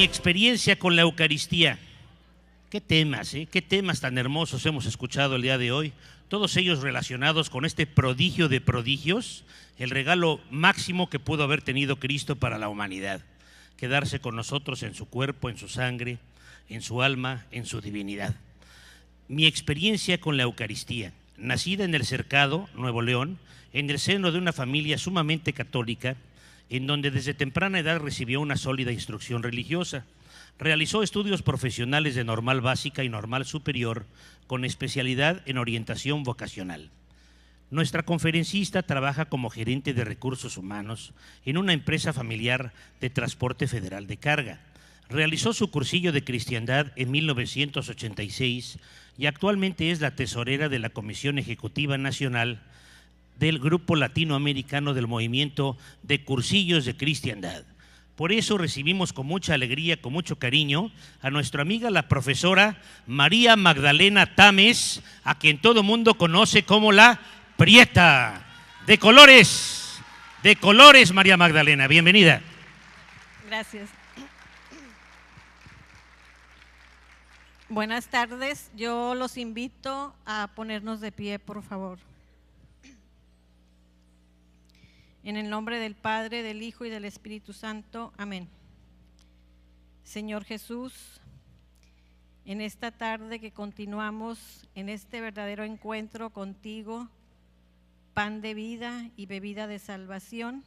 Mi experiencia con la Eucaristía. Qué temas, qué temas tan hermosos hemos escuchado el día de hoy, todos ellos relacionados con este prodigio de prodigios, el regalo máximo que pudo haber tenido Cristo para la humanidad, quedarse con nosotros en su cuerpo, en su sangre, en su alma, en su divinidad. Mi experiencia con la Eucaristía, nacida en El Cercado, Nuevo León, en el seno de una familia sumamente católica, en donde desde temprana edad recibió una sólida instrucción religiosa. Realizó estudios profesionales de normal básica y normal superior con especialidad en orientación vocacional. Nuestra conferencista trabaja como gerente de recursos humanos en una empresa familiar de transporte federal de carga. Realizó su cursillo de cristiandad en 1986 y actualmente es la tesorera de la Comisión Ejecutiva Nacional del Grupo Latinoamericano del Movimiento de Cursillos de Cristiandad. Por eso recibimos con mucha alegría, con mucho cariño, a nuestra amiga la profesora María Magdalena Tames, a quien todo mundo conoce como la Prieta. De colores María Magdalena, bienvenida. Gracias. Buenas tardes, yo los invito a ponernos de pie, por favor. En el nombre del Padre, del Hijo y del Espíritu Santo. Amén. Señor Jesús, en esta tarde que continuamos en este verdadero encuentro contigo, pan de vida y bebida de salvación,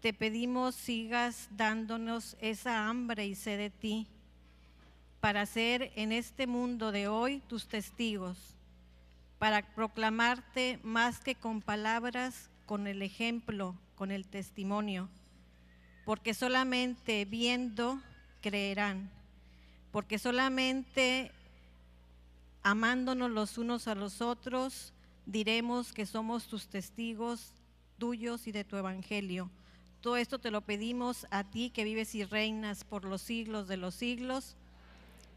te pedimos sigas dándonos esa hambre y sed de ti para ser en este mundo de hoy tus testigos, para proclamarte más que con palabras, con el ejemplo, con el testimonio, porque solamente viendo creerán, porque solamente amándonos los unos a los otros diremos que somos tus testigos tuyos y de tu evangelio. Todo esto te lo pedimos a ti que vives y reinas por los siglos de los siglos.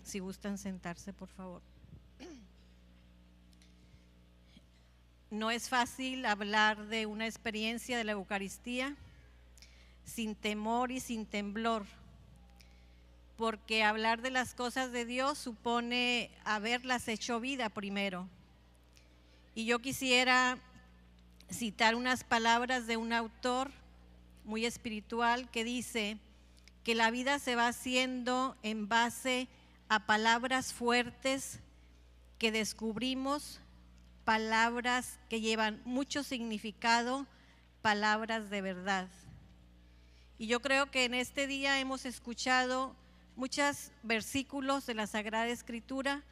Si gustan sentarse, por favor. No es fácil hablar de una experiencia de la Eucaristía sin temor y sin temblor, porque hablar de las cosas de Dios supone haberlas hecho vida primero. Y yo quisiera citar unas palabras de un autor muy espiritual que dice que la vida se va haciendo en base a palabras fuertes que descubrimos, palabras que llevan mucho significado, palabras de verdad. Y yo creo que en este día hemos escuchado muchos versículos de la Sagrada Escritura,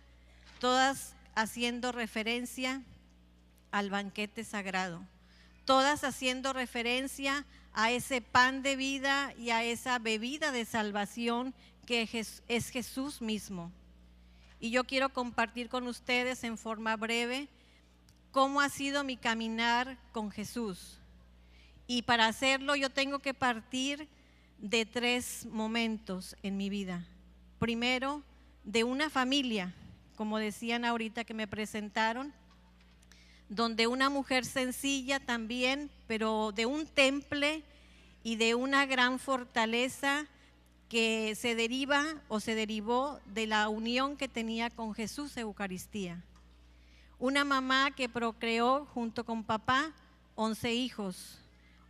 todas haciendo referencia al banquete sagrado, todas haciendo referencia a ese pan de vida y a esa bebida de salvación que es Jesús mismo. Y yo quiero compartir con ustedes en forma breve cómo ha sido mi caminar con Jesús. Y para hacerlo yo tengo que partir de 3 momentos en mi vida. Primero, de una familia, como decían ahorita que me presentaron, donde una mujer sencilla también, pero de un temple y de una gran fortaleza que se deriva o se derivó de la unión que tenía con Jesús Eucaristía. Una mamá que procreó junto con papá 11 hijos,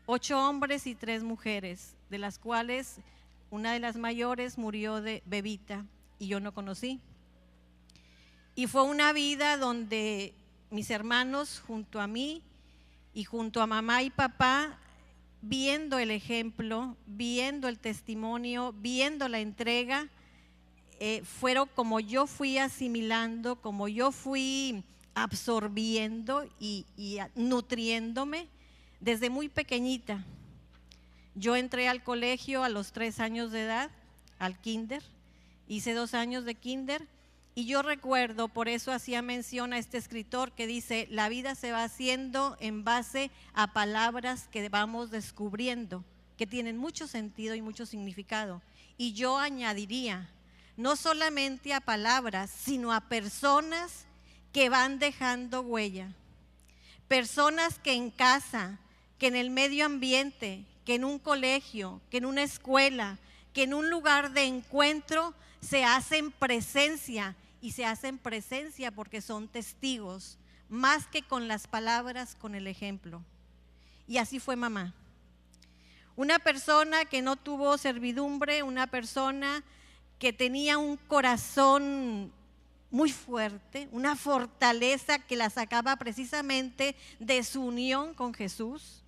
8 hombres y 3 mujeres, de las cuales una de las mayores murió de bebita y yo no conocí. Y fue una vida donde mis hermanos junto a mí y junto a mamá y papá, viendo el ejemplo, viendo el testimonio, viendo la entrega, fueron como yo fui asimilando, como yo fui absorbiendo y nutriéndome desde muy pequeñita. Yo entré al colegio a los 3 años de edad, al kinder, hice 2 años de kinder y yo recuerdo, por eso hacía mención a este escritor que dice, la vida se va haciendo en base a palabras que vamos descubriendo, que tienen mucho sentido y mucho significado. Y yo añadiría, no solamente a palabras, sino a personas que van dejando huella, personas que en casa, que en el medio ambiente, que en un colegio, que en una escuela, que en un lugar de encuentro se hacen presencia, y se hacen presencia porque son testigos, más que con las palabras, con el ejemplo. Y así fue mamá. Una persona que no tuvo servidumbre, una persona que tenía un corazón muy fuerte, una fortaleza que la sacaba precisamente de su unión con Jesús.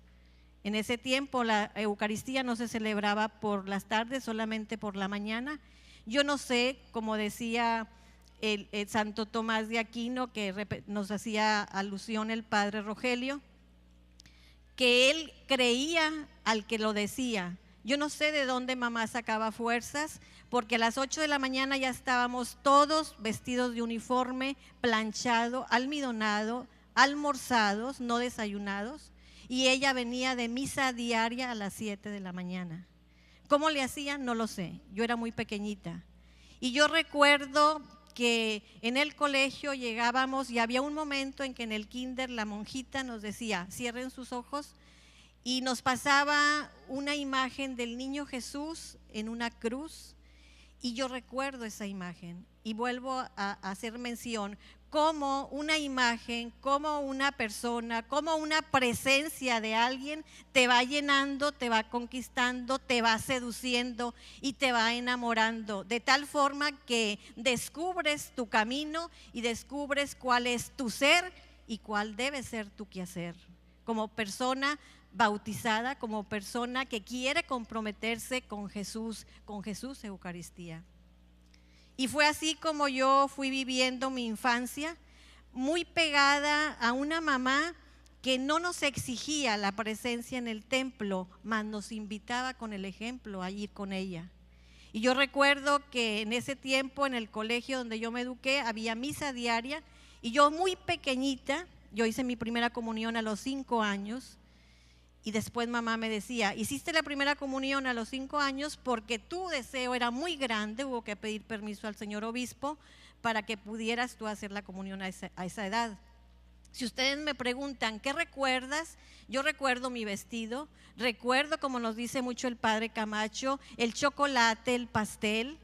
En ese tiempo la Eucaristía no se celebraba por las tardes, solamente por la mañana. Yo no sé, como decía el Santo Tomás de Aquino, que nos hacía alusión el Padre Rogelio, que él creía al que lo decía. Yo no sé de dónde mamá sacaba fuerzas, porque a las 8 de la mañana ya estábamos todos vestidos de uniforme, planchado, almidonado, almorzados, no desayunados, y ella venía de misa diaria a las 7 de la mañana. ¿Cómo le hacían? No lo sé, yo era muy pequeñita. Y yo recuerdo que en el colegio llegábamos y había un momento en que en el kinder la monjita nos decía, cierren sus ojos, y nos pasaba una imagen del niño Jesús en una cruz, y yo recuerdo esa imagen y vuelvo a hacer mención como una imagen, como una persona, como una presencia de alguien te va llenando, te va conquistando, te va seduciendo y te va enamorando, de tal forma que descubres tu camino y descubres cuál es tu ser y cuál debe ser tu quehacer como persona bautizada, como persona que quiere comprometerse con Jesús Eucaristía. Y fue así como yo fui viviendo mi infancia, muy pegada a una mamá que no nos exigía la presencia en el templo, mas nos invitaba con el ejemplo a ir con ella. Y yo recuerdo que en ese tiempo en el colegio donde yo me eduqué había misa diaria, y yo muy pequeñita, yo hice mi primera comunión a los 5 años, y después mamá me decía, hiciste la primera comunión a los 5 años porque tu deseo era muy grande, hubo que pedir permiso al señor obispo para que pudieras tú hacer la comunión a esa edad. Si ustedes me preguntan, ¿qué recuerdas? Yo recuerdo mi vestido, recuerdo, como nos dice mucho el padre Camacho, el chocolate, el pastel,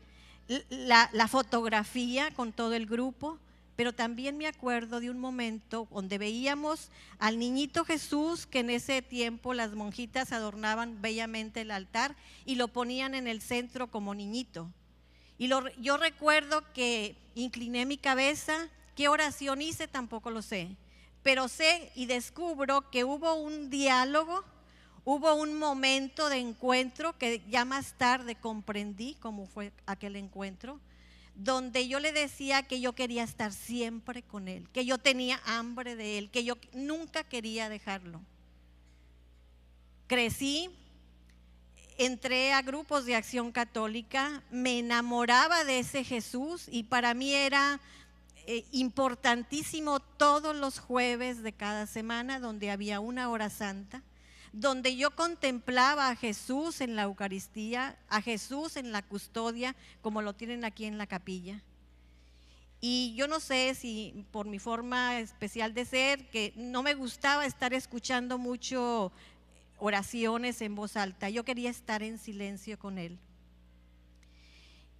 la fotografía con todo el grupo. Pero también me acuerdo de un momento donde veíamos al niñito Jesús, que en ese tiempo las monjitas adornaban bellamente el altar y lo ponían en el centro como niñito. Y yo recuerdo que incliné mi cabeza, qué oración hice tampoco lo sé, pero sé y descubro que hubo un diálogo, hubo un momento de encuentro que ya más tarde comprendí cómo fue aquel encuentro, donde yo le decía que yo quería estar siempre con él, que yo tenía hambre de él, que yo nunca quería dejarlo. Crecí, entré a grupos de Acción Católica, me enamoraba de ese Jesús y para mí era importantísimo todos los jueves de cada semana donde había una hora santa, donde yo contemplaba a Jesús en la Eucaristía, a Jesús en la custodia, como lo tienen aquí en la capilla. Y yo no sé si por mi forma especial de ser, que no me gustaba estar escuchando mucho oraciones en voz alta, yo quería estar en silencio con él.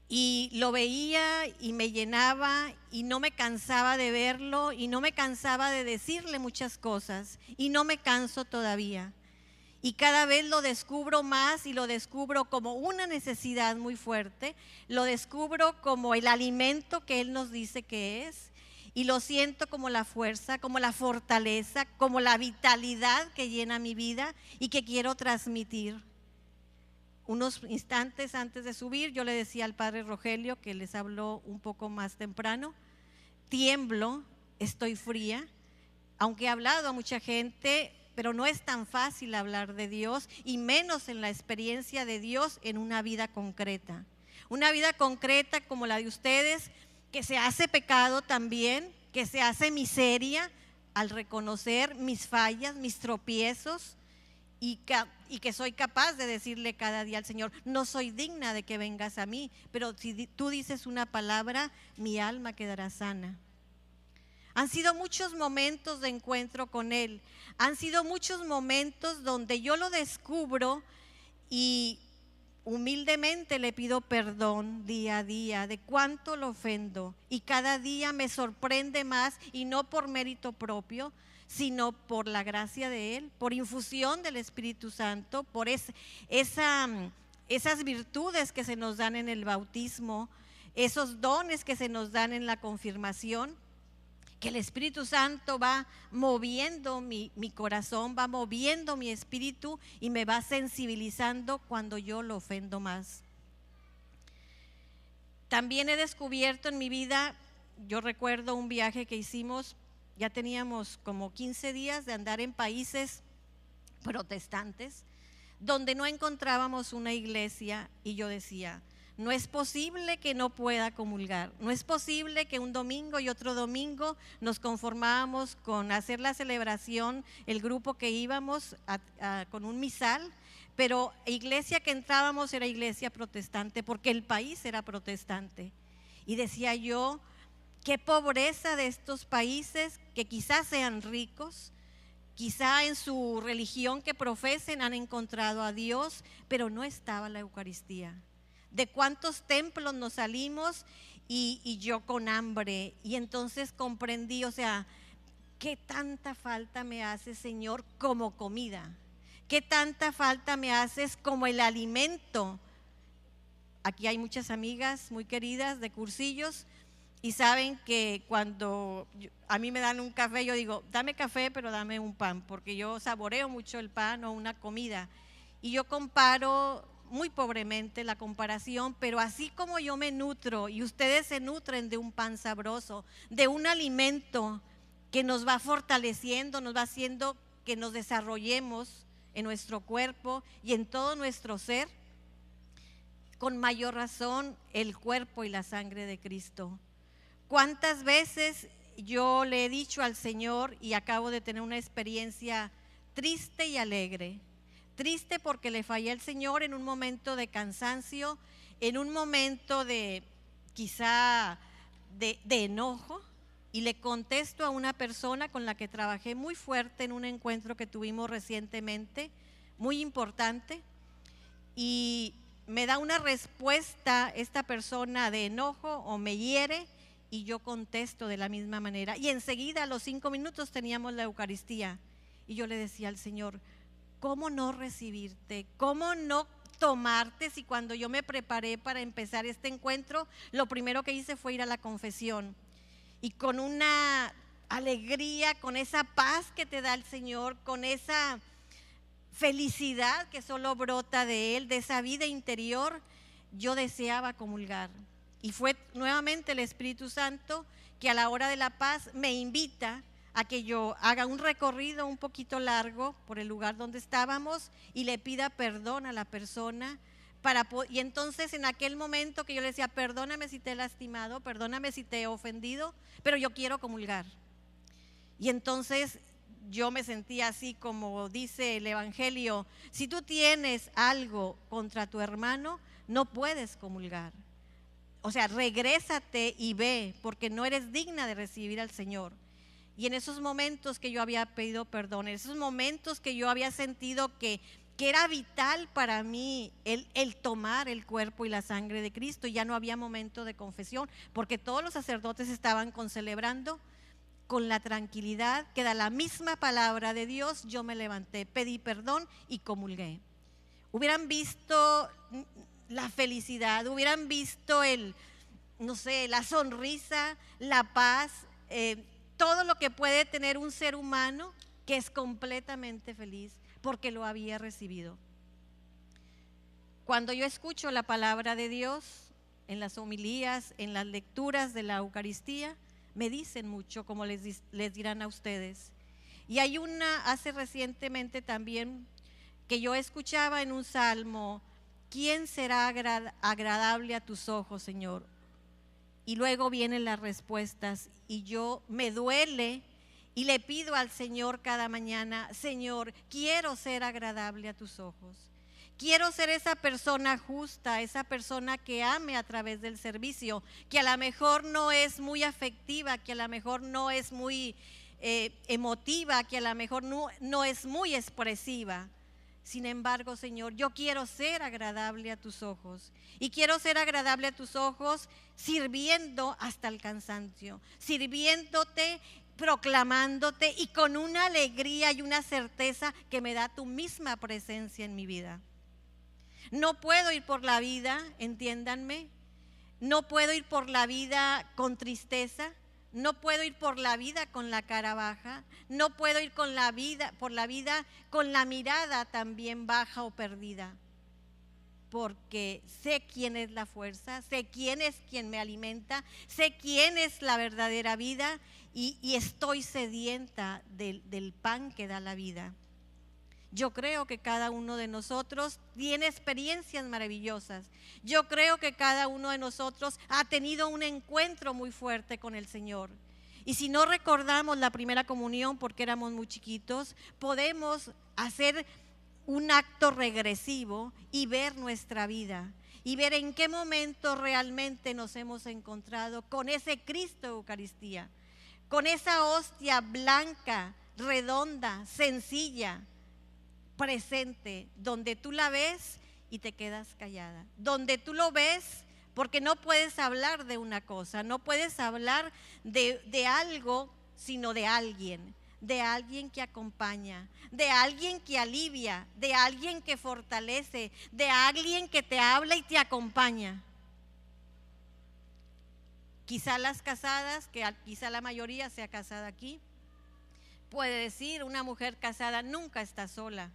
Y lo veía y me llenaba y no me cansaba de verlo y no me cansaba de decirle muchas cosas y no me canso todavía. Y cada vez lo descubro más y lo descubro como una necesidad muy fuerte, lo descubro como el alimento que Él nos dice que es y lo siento como la fuerza, como la fortaleza, como la vitalidad que llena mi vida y que quiero transmitir. Unos instantes antes de subir yo le decía al padre Rogelio, que les habló un poco más temprano, tiemblo, estoy fría, aunque he hablado a mucha gente, pero no es tan fácil hablar de Dios y menos en la experiencia de Dios en una vida concreta. Una vida concreta como la de ustedes, que se hace pecado también, que se hace miseria al reconocer mis fallas, mis tropiezos y que soy capaz de decirle cada día al Señor, no soy digna de que vengas a mí, pero si tú dices una palabra, mi alma quedará sana. Han sido muchos momentos de encuentro con Él, han sido muchos momentos donde yo lo descubro y humildemente le pido perdón día a día de cuánto lo ofendo, y cada día me sorprende más, y no por mérito propio, sino por la gracia de Él, por infusión del Espíritu Santo, por esas virtudes que se nos dan en el bautismo, esos dones que se nos dan en la confirmación, que el Espíritu Santo va moviendo mi corazón, va moviendo mi espíritu y me va sensibilizando cuando yo lo ofendo más. También he descubierto en mi vida, yo recuerdo un viaje que hicimos, ya teníamos como 15 días de andar en países protestantes, donde no encontrábamos una iglesia, y yo decía, no es posible que no pueda comulgar, no es posible que un domingo y otro domingo nos conformábamos con hacer la celebración, el grupo que íbamos con un misal, pero iglesia que entrábamos era iglesia protestante, porque el país era protestante. Y decía yo, qué pobreza de estos países que quizás sean ricos, quizá en su religión que profesen han encontrado a Dios, pero no estaba la Eucaristía. De cuántos templos nos salimos y yo con hambre, y entonces comprendí, o sea, qué tanta falta me hace, Señor, como comida, qué tanta falta me haces como el alimento. Aquí hay muchas amigas muy queridas de cursillos, y saben que cuando a mí me dan un café, yo digo, dame café, pero dame un pan, porque yo saboreo mucho el pan o una comida, y yo comparo muy pobremente la comparación, pero así como yo me nutro y ustedes se nutren de un pan sabroso, de un alimento que nos va fortaleciendo, nos va haciendo que nos desarrollemos en nuestro cuerpo y en todo nuestro ser, con mayor razón el cuerpo y la sangre de Cristo. ¿Cuántas veces yo le he dicho al Señor, y acabo de tener una experiencia triste y alegre? Triste porque le fallé al Señor en un momento de cansancio, en un momento de quizá de enojo, y le contesto a una persona con la que trabajé muy fuerte en un encuentro que tuvimos recientemente, muy importante, y me da una respuesta esta persona de enojo o me hiere, y yo contesto de la misma manera, y enseguida a los 5 minutos teníamos la Eucaristía, y yo le decía al Señor, ¿cómo no recibirte? ¿Cómo no tomarte si cuando yo me preparé para empezar este encuentro, lo primero que hice fue ir a la confesión? Y con una alegría, con esa paz que te da el Señor, con esa felicidad que solo brota de Él, de esa vida interior, yo deseaba comulgar. Y fue nuevamente el Espíritu Santo que a la hora de la paz me invita a que yo haga un recorrido un poquito largo por el lugar donde estábamos y le pida perdón a la persona, y entonces en aquel momento que yo le decía, perdóname si te he lastimado, perdóname si te he ofendido, pero yo quiero comulgar. Y entonces yo me sentía así como dice el Evangelio, si tú tienes algo contra tu hermano, no puedes comulgar. O sea, regrésate y ve, porque no eres digna de recibir al Señor. Y en esos momentos que yo había pedido perdón, en esos momentos que yo había sentido que era vital para mí el tomar el cuerpo y la sangre de Cristo, y ya no había momento de confesión, porque todos los sacerdotes estaban concelebrando, con la tranquilidad que da la misma palabra de Dios, yo me levanté, pedí perdón y comulgué. Hubieran visto la felicidad, hubieran visto la sonrisa, la paz, todo lo que puede tener un ser humano que es completamente feliz porque lo había recibido. Cuando yo escucho la palabra de Dios en las homilías, en las lecturas de la Eucaristía, me dicen mucho, como les dirán a ustedes. Y hay hace recientemente también, que yo escuchaba en un salmo, ¿quién será agradable a tus ojos, Señor? Y luego vienen las respuestas, y yo me duele y le pido al Señor cada mañana, Señor, quiero ser agradable a tus ojos. Quiero ser esa persona justa, esa persona que ame a través del servicio, que a lo mejor no es muy afectiva, que a lo mejor no es muy emotiva, que a lo mejor no es muy expresiva, Sin embargo, Señor, yo quiero ser agradable a tus ojos. Y quiero ser agradable a tus ojos sirviendo hasta el cansancio, sirviéndote, proclamándote y con una alegría y una certeza que me da tu misma presencia en mi vida. No puedo ir por la vida, entiéndanme, no puedo ir por la vida con tristeza. No puedo ir por la vida con la cara baja, no puedo ir por la vida con la mirada también baja o perdida, porque sé quién es la fuerza, sé quién es quien me alimenta, sé quién es la verdadera vida y estoy sedienta del pan que da la vida. Yo creo que cada uno de nosotros tiene experiencias maravillosas. Yo creo que cada uno de nosotros ha tenido un encuentro muy fuerte con el Señor. Y si no recordamos la primera comunión porque éramos muy chiquitos, podemos hacer un acto regresivo y ver nuestra vida y ver en qué momento realmente nos hemos encontrado con ese Cristo de Eucaristía, con esa hostia blanca, redonda, sencilla, presente, donde tú la ves y te quedas callada, donde tú lo ves porque no puedes hablar de una cosa, no puedes hablar de algo, sino de alguien que acompaña, de alguien que alivia, de alguien que fortalece, de alguien que te habla y te acompaña. Quizá las casadas, que quizá la mayoría sea casada aquí, puede decir, una mujer casada nunca está sola.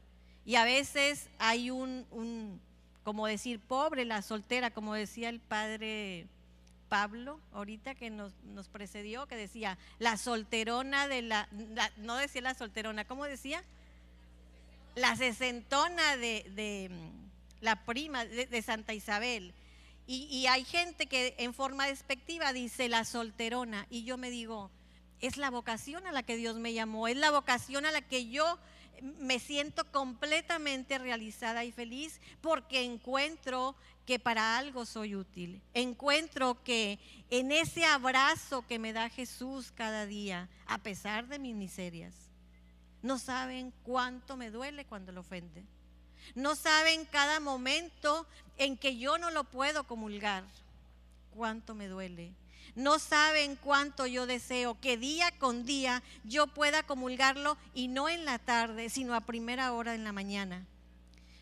Y a veces hay como decir, pobre la soltera, como decía el padre Pablo ahorita que nos precedió, que decía, la solterona no decía la solterona, ¿cómo decía? La sesentona de la prima de Santa Isabel. Y hay gente que en forma despectiva dice la solterona, y yo me digo, es la vocación a la que Dios me llamó, es la vocación a la que yo me siento completamente realizada y feliz porque encuentro que para algo soy útil. Encuentro que en ese abrazo que me da Jesús cada día, a pesar de mis miserias, no saben cuánto me duele cuando lo ofende. No saben cada momento en que yo no lo puedo comulgar, cuánto me duele. No saben cuánto yo deseo que día con día yo pueda comulgarlo y no en la tarde, sino a primera hora en la mañana.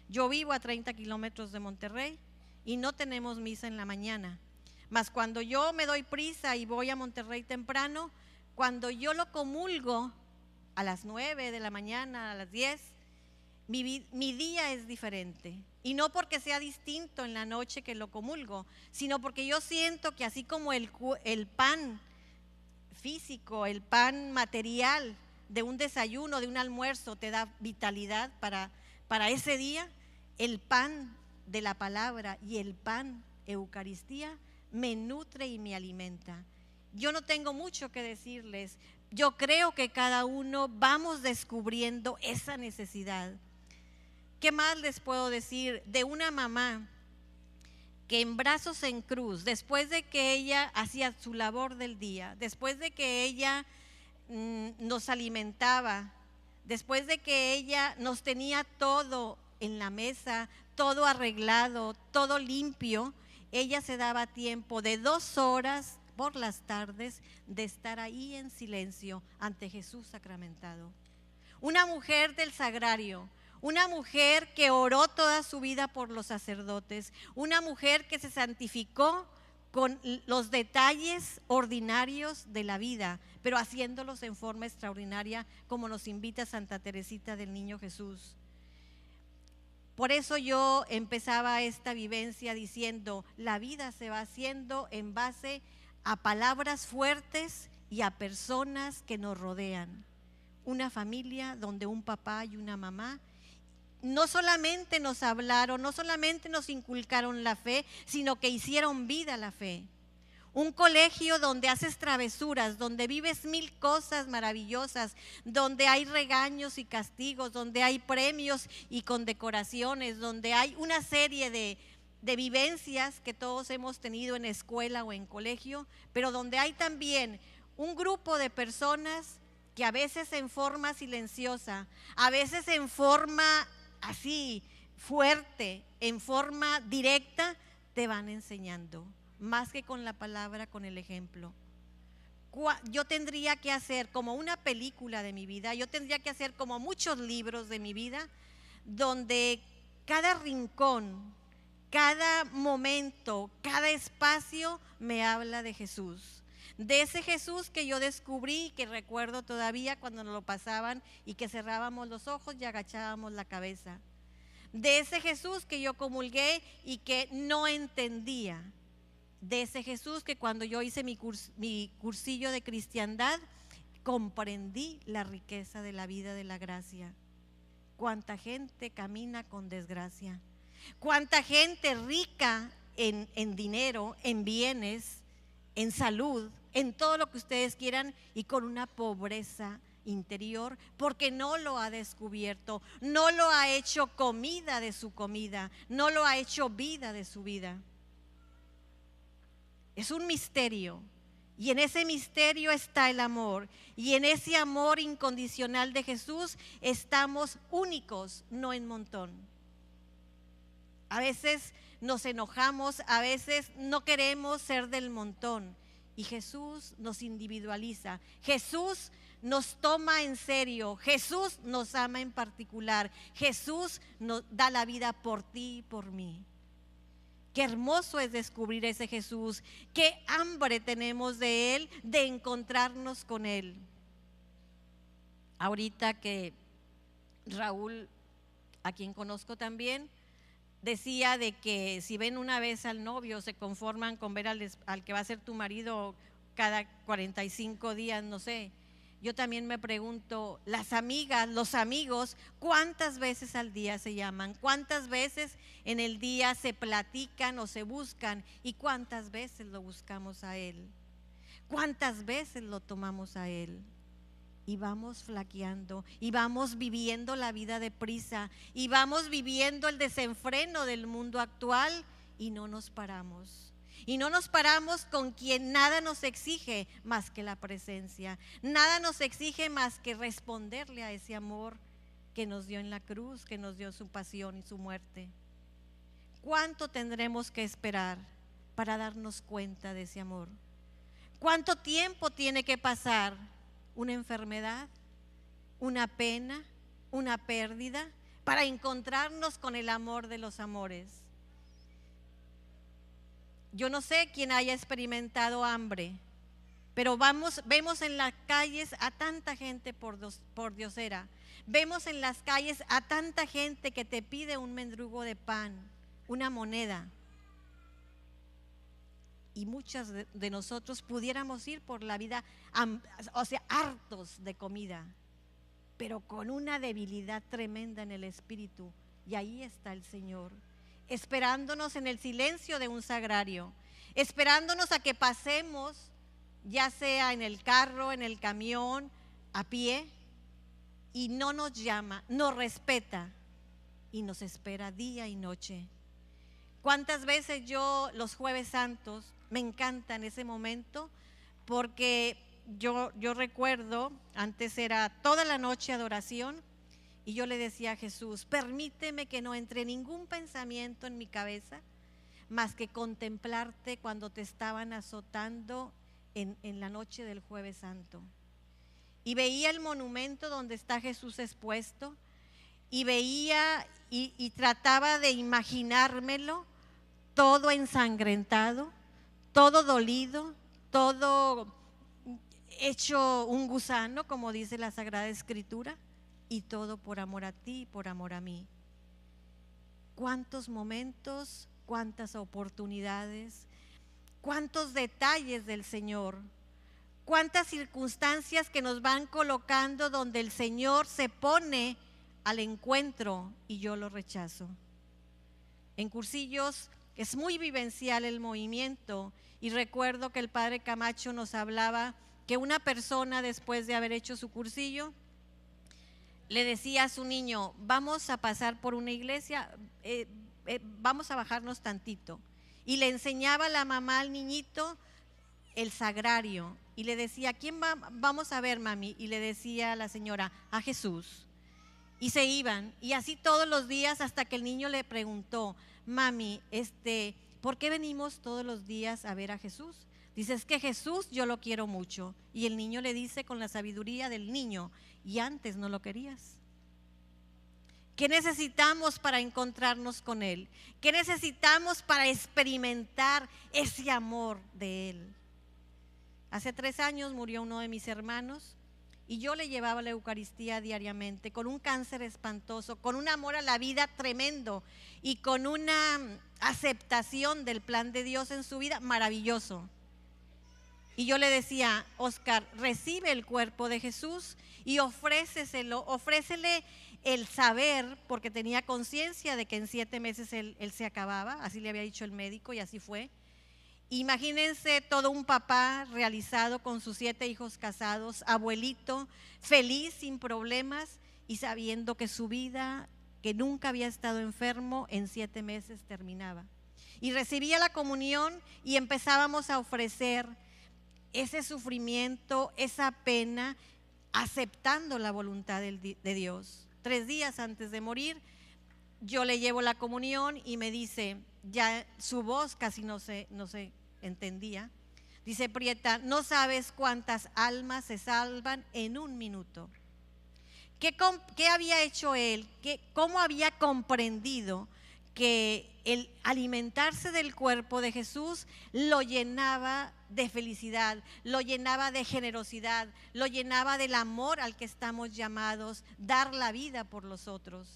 Yo vivo a 30 kilómetros de Monterrey y no tenemos misa en la mañana. Mas cuando yo me doy prisa y voy a Monterrey temprano, cuando yo lo comulgo a las 9 de la mañana, a las 10, mi día es diferente. Y no porque sea distinto en la noche que lo comulgo, sino porque yo siento que así como el pan físico, el pan material de un desayuno, de un almuerzo, te da vitalidad para ese día, el pan de la palabra y el pan Eucaristía me nutre y me alimenta. Yo no tengo mucho que decirles. Yo creo que cada uno vamos descubriendo esa necesidad. ¿Qué más les puedo decir de una mamá que en brazos en cruz, después de que ella hacía su labor del día, después de que ella nos alimentaba, después de que ella nos tenía todo en la mesa, todo arreglado, todo limpio, ella se daba tiempo de 2 horas por las tardes de estar ahí en silencio ante Jesús sacramentado? Una mujer del sagrario, una mujer que oró toda su vida por los sacerdotes, una mujer que se santificó con los detalles ordinarios de la vida, pero haciéndolos en forma extraordinaria, como nos invita Santa Teresita del Niño Jesús. Por eso yo empezaba esta vivencia diciendo, la vida se va haciendo en base a palabras fuertes y a personas que nos rodean. Una familia donde un papá y una mamá no solamente nos hablaron, no solamente nos inculcaron la fe, sino que hicieron vida la fe. Un colegio donde haces travesuras, donde vives 1000 cosas maravillosas, donde hay regaños y castigos, donde hay premios y condecoraciones, donde hay una serie de vivencias que todos hemos tenido en escuela o en colegio, pero donde hay también un grupo de personas que a veces en forma silenciosa, a veces en forma así fuerte, en forma directa, te van enseñando, más que con la palabra, con el ejemplo. Yo tendría que hacer como una película de mi vida, yo tendría que hacer como muchos libros de mi vida, donde cada rincón, cada momento, cada espacio me habla de Jesús. De ese Jesús que yo descubrí, que recuerdo todavía cuando nos lo pasaban y que cerrábamos los ojos y agachábamos la cabeza. De ese Jesús que yo comulgué y que no entendía. De ese Jesús que cuando yo hice mi cursillo de cristiandad, comprendí la riqueza de la vida de la gracia. Cuánta gente camina con desgracia. Cuánta gente rica en dinero, en bienes, en salud, en todo lo que ustedes quieran, y con una pobreza interior, porque no lo ha descubierto, no lo ha hecho comida de su comida, no lo ha hecho vida de su vida. Es un misterio, y en ese misterio está el amor, y en ese amor incondicional de Jesús estamos únicos, no en montón. A veces nos enojamos, a veces no queremos ser del montón, y Jesús nos individualiza, Jesús nos toma en serio, Jesús nos ama en particular, Jesús nos da la vida por ti y por mí. Qué hermoso es descubrir ese Jesús, qué hambre tenemos de Él, de encontrarnos con Él. Ahorita que Raúl, a quien conozco también, decía de que si ven una vez al novio se conforman con ver al que va a ser tu marido cada 45 días, no sé. Yo también me pregunto, las amigas, los amigos, ¿cuántas veces al día se llaman? ¿Cuántas veces en el día se platican o se buscan? ¿Y cuántas veces lo buscamos a Él? ¿Cuántas veces lo tomamos a Él? Y vamos flaqueando, y vamos viviendo la vida deprisa, y vamos viviendo el desenfreno del mundo actual, y no nos paramos. Y no nos paramos con quien nada nos exige más que la presencia, nada nos exige más que responderle a ese amor que nos dio en la cruz, que nos dio su pasión y su muerte. ¿Cuánto tendremos que esperar para darnos cuenta de ese amor? ¿Cuánto tiempo tiene que pasar? ¿Una enfermedad, una pena, una pérdida, para encontrarnos con el amor de los amores? Yo no sé quién haya experimentado hambre, pero vemos en las calles a tanta gente por diosera. Vemos en las calles a tanta gente que te pide un mendrugo de pan, una moneda. Y muchos de nosotros pudiéramos ir por la vida, hartos de comida, pero con una debilidad tremenda en el espíritu. Y ahí está el Señor, esperándonos en el silencio de un sagrario, esperándonos a que pasemos, ya sea en el carro, en el camión, a pie, y no nos llama, nos respeta y nos espera día y noche. ¿Cuántas veces yo los jueves santos me encanta en ese momento? Porque yo recuerdo, antes era toda la noche adoración, y yo le decía a Jesús, permíteme que no entre ningún pensamiento en mi cabeza, más que contemplarte cuando te estaban azotando en la noche del jueves santo. Y veía el monumento donde está Jesús expuesto, y veía y trataba de imaginármelo, todo ensangrentado, todo dolido, todo hecho un gusano, como dice la Sagrada Escritura, y todo por amor a ti y por amor a mí. Cuántos momentos, cuántas oportunidades, cuántos detalles del Señor, cuántas circunstancias que nos van colocando donde el Señor se pone al encuentro y yo lo rechazo. En cursillos es muy vivencial el movimiento, y recuerdo que el padre Camacho nos hablaba que una persona, después de haber hecho su cursillo, le decía a su niño, vamos a pasar por una iglesia, vamos a bajarnos tantito, y le enseñaba a la mamá al niñito el sagrario, y le decía, ¿quién vamos a ver, mami? Y le decía a la señora, a Jesús. y se iban. Y así todos los días hasta que el niño le preguntó: mami, ¿por qué venimos todos los días a ver a Jesús? Dice: es que Jesús yo lo quiero mucho. Y el niño le dice con la sabiduría del niño: y antes no lo querías. ¿Qué necesitamos para encontrarnos con Él? ¿Qué necesitamos para experimentar ese amor de Él? Hace 3 años murió uno de mis hermanos y yo le llevaba la Eucaristía diariamente, con un cáncer espantoso, con un amor a la vida tremendo y con una aceptación del plan de Dios en su vida maravilloso. Y yo le decía: Oscar, recibe el cuerpo de Jesús y ofrécele el saber, porque tenía conciencia de que en 7 meses él se acababa, así le había dicho el médico y así fue. Imagínense todo un papá realizado con sus 7 hijos casados, abuelito, feliz, sin problemas y sabiendo que su vida, que nunca había estado enfermo, en 7 meses terminaba. Y recibía la comunión y empezábamos a ofrecer ese sufrimiento, esa pena, aceptando la voluntad de Dios. 3 días antes de morir, yo le llevo la comunión y me dice, ya su voz casi no se entendía, dice: Prieta, no sabes cuántas almas se salvan en 1 minuto. ¿Qué había hecho él? ¿Cómo había comprendido que el alimentarse del cuerpo de Jesús lo llenaba de felicidad, lo llenaba de generosidad, lo llenaba del amor al que estamos llamados, dar la vida por los otros?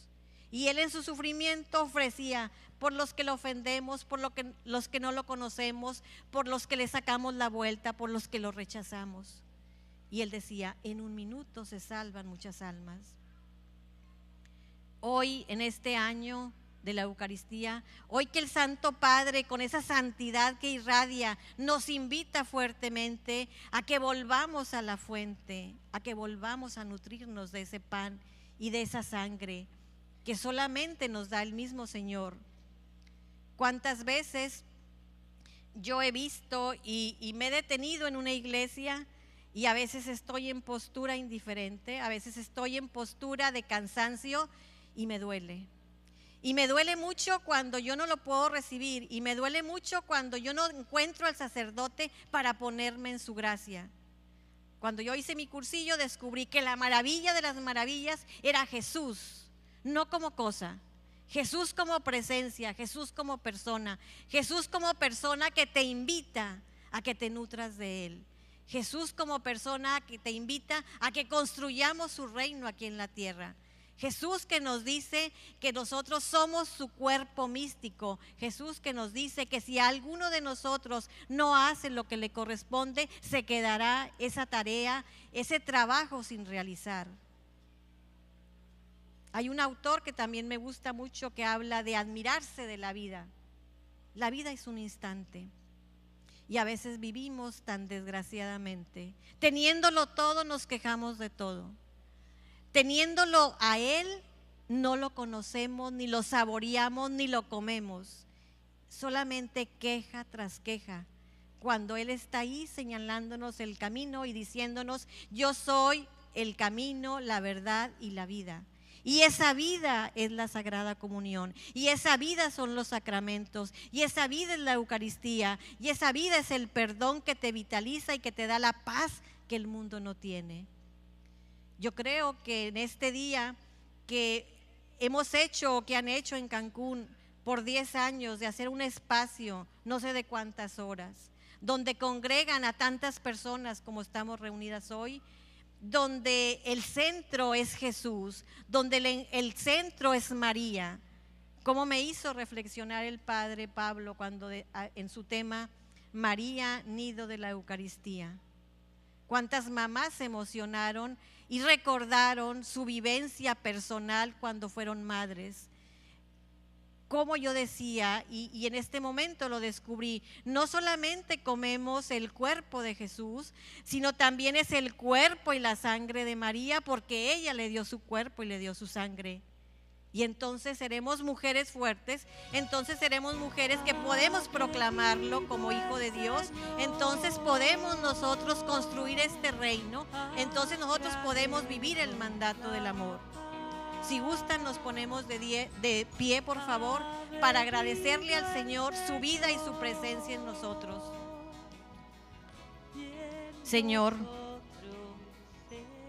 Y él en su sufrimiento ofrecía por los que lo ofendemos, por los que no lo conocemos, por los que le sacamos la vuelta, por los que lo rechazamos. Y él decía: en 1 minuto se salvan muchas almas. Hoy, en este año de la Eucaristía, hoy que el Santo Padre, con esa santidad que irradia, nos invita fuertemente a que volvamos a la fuente, a que volvamos a nutrirnos de ese pan y de esa sangre que solamente nos da el mismo Señor. ¿Cuántas veces yo he visto y me he detenido en una iglesia y a veces estoy en postura indiferente, a veces estoy en postura de cansancio y me duele? Y me duele mucho cuando yo no lo puedo recibir, y me duele mucho cuando yo no encuentro al sacerdote para ponerme en su gracia. Cuando yo hice mi cursillo descubrí que la maravilla de las maravillas era Jesús, no como cosa. Jesús como presencia, Jesús como persona que te invita a que te nutras de Él. Jesús como persona que te invita a que construyamos su reino aquí en la tierra. Jesús que nos dice que nosotros somos su cuerpo místico. Jesús que nos dice que si alguno de nosotros no hace lo que le corresponde, se quedará esa tarea, ese trabajo sin realizar. Hay un autor que también me gusta mucho que habla de admirarse de la vida. La vida es un instante y a veces vivimos tan desgraciadamente. Teniéndolo todo nos quejamos de todo. Teniéndolo a Él, no lo conocemos, ni lo saboreamos, ni lo comemos. Solamente queja tras queja, cuando Él está ahí señalándonos el camino y diciéndonos: yo soy el camino, la verdad y la vida. Y esa vida es la Sagrada Comunión, y esa vida son los sacramentos, y esa vida es la Eucaristía, y esa vida es el perdón que te vitaliza y que te da la paz que el mundo no tiene. Yo creo que en este día que hemos hecho o que han hecho en Cancún por 10 años de hacer un espacio, no sé de cuántas horas, donde congregan a tantas personas como estamos reunidas hoy, donde el centro es Jesús, donde el centro es María. Como me hizo reflexionar el Padre Pablo cuando en su tema María, nido de la Eucaristía. Cuántas mamás se emocionaron y recordaron su vivencia personal cuando fueron madres. Como yo decía, y en este momento lo descubrí, no solamente comemos el cuerpo de Jesús, sino también es el cuerpo y la sangre de María, porque ella le dio su cuerpo y le dio su sangre. Y entonces seremos mujeres fuertes, entonces seremos mujeres que podemos proclamarlo como hijo de Dios, entonces podemos nosotros construir este reino, entonces nosotros podemos vivir el mandato del amor. Si gustan, nos ponemos de pie, por favor, para agradecerle al Señor su vida y su presencia en nosotros. Señor,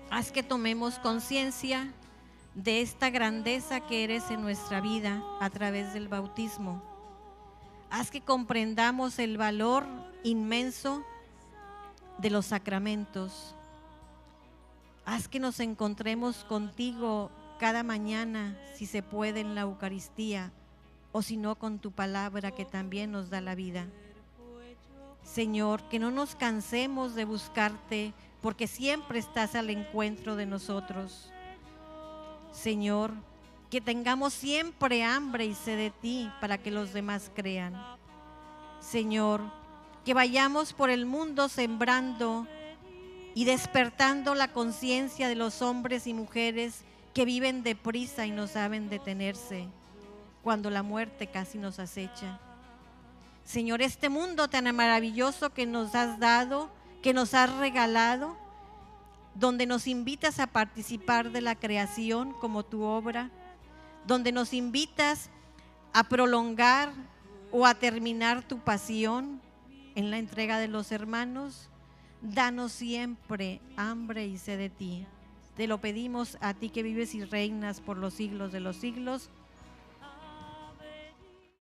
haz que tomemos conciencia de esta grandeza que eres en nuestra vida a través del bautismo. Haz que comprendamos el valor inmenso de los sacramentos. Haz que nos encontremos contigo cada mañana, si se puede, en la Eucaristía, o si no, con tu palabra que también nos da la vida. Señor, que no nos cansemos de buscarte, porque siempre estás al encuentro de nosotros. Señor, que tengamos siempre hambre y sed de ti para que los demás crean. Señor, que vayamos por el mundo sembrando y despertando la conciencia de los hombres y mujeres que viven deprisa y no saben detenerse cuando la muerte casi nos acecha. Señor, este mundo tan maravilloso que nos has dado, que nos has regalado, donde nos invitas a participar de la creación como tu obra, donde nos invitas a prolongar o a terminar tu pasión en la entrega de los hermanos, danos siempre hambre y sed de ti. Te lo pedimos a ti que vives y reinas por los siglos de los siglos.